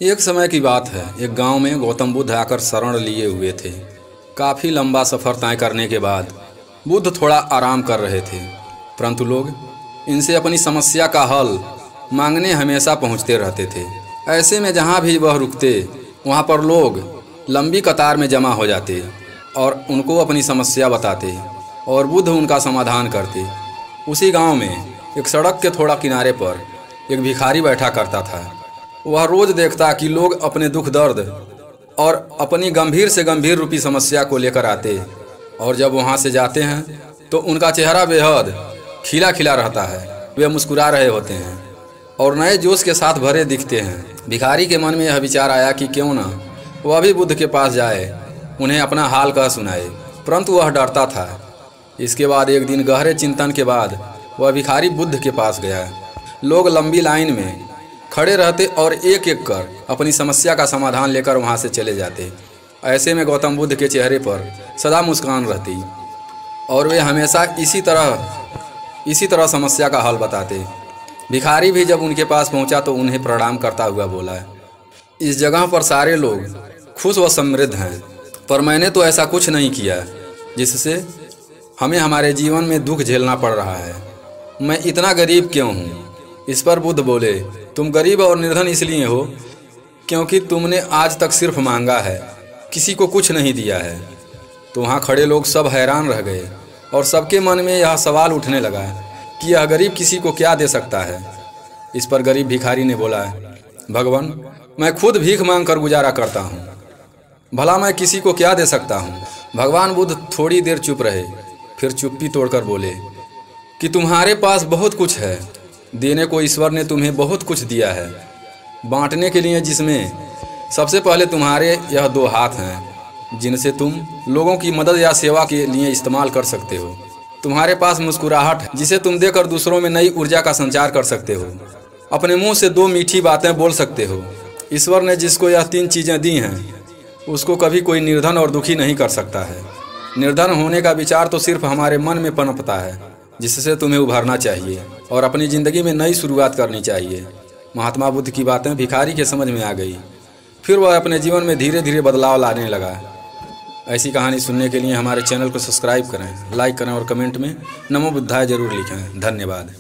एक समय की बात है। एक गांव में गौतम बुद्ध आकर शरण लिए हुए थे। काफ़ी लंबा सफ़र तय करने के बाद बुद्ध थोड़ा आराम कर रहे थे, परंतु लोग इनसे अपनी समस्या का हल मांगने हमेशा पहुंचते रहते थे। ऐसे में जहां भी वह रुकते वहां पर लोग लंबी कतार में जमा हो जाते और उनको अपनी समस्या बताते और बुद्ध उनका समाधान करते। उसी गांव में एक सड़क के थोड़ा किनारे पर एक भिखारी बैठा करता था। वह रोज़ देखता कि लोग अपने दुख दर्द और अपनी गंभीर से गंभीर रूपी समस्या को लेकर आते, और जब वहां से जाते हैं तो उनका चेहरा बेहद खिला खिला रहता है। वे मुस्कुरा रहे होते हैं और नए जोश के साथ भरे दिखते हैं। भिखारी के मन में यह विचार आया कि क्यों ना वह भी बुद्ध के पास जाए, उन्हें अपना हाल कह सुनाए, परंतु वह डरता था। इसके बाद एक दिन गहरे चिंतन के बाद वह भिखारी बुद्ध के पास गया। लोग लंबी लाइन में खड़े रहते और एक एक कर अपनी समस्या का समाधान लेकर वहां से चले जाते। ऐसे में गौतम बुद्ध के चेहरे पर सदा मुस्कान रहती और वे हमेशा इसी तरह समस्या का हल बताते। भिखारी भी जब उनके पास पहुंचा तो उन्हें प्रणाम करता हुआ बोला, इस जगह पर सारे लोग खुश व समृद्ध हैं, पर मैंने तो ऐसा कुछ नहीं किया जिससे हमें हमारे जीवन में दुख झेलना पड़ रहा है। मैं इतना गरीब क्यों हूँ? इस पर बुद्ध बोले, तुम गरीब और निर्धन इसलिए हो क्योंकि तुमने आज तक सिर्फ मांगा है, किसी को कुछ नहीं दिया है। तो वहाँ खड़े लोग सब हैरान रह गए और सबके मन में यह सवाल उठने लगा कि यह गरीब किसी को क्या दे सकता है। इस पर गरीब भिखारी ने बोला, भगवान, मैं खुद भीख मांग कर गुजारा करता हूँ, भला मैं किसी को क्या दे सकता हूँ। भगवान बुद्ध थोड़ी देर चुप रहे, फिर चुप्पी तोड़कर बोले कि तुम्हारे पास बहुत कुछ है, देने को ईश्वर ने तुम्हें बहुत कुछ दिया है, बांटने के लिए जिसमें सबसे पहले तुम्हारे यह दो हाथ हैं जिनसे तुम लोगों की मदद या सेवा के लिए इस्तेमाल कर सकते हो। तुम्हारे पास मुस्कुराहट है जिसे तुम देकर दूसरों में नई ऊर्जा का संचार कर सकते हो। अपने मुंह से दो मीठी बातें बोल सकते हो। ईश्वर ने जिसको यह तीन चीज़ें दी हैं उसको कभी कोई निर्धन और दुखी नहीं कर सकता है। निर्धन होने का विचार तो सिर्फ हमारे मन में पनपता है, जिससे तुम्हें उभरना चाहिए और अपनी ज़िंदगी में नई शुरुआत करनी चाहिए। महात्मा बुद्ध की बातें भिखारी के समझ में आ गई। फिर वह अपने जीवन में धीरे धीरे बदलाव लाने लगा। ऐसी कहानी सुनने के लिए हमारे चैनल को सब्सक्राइब करें, लाइक करें और कमेंट में नमो बुद्धाय जरूर लिखें। धन्यवाद।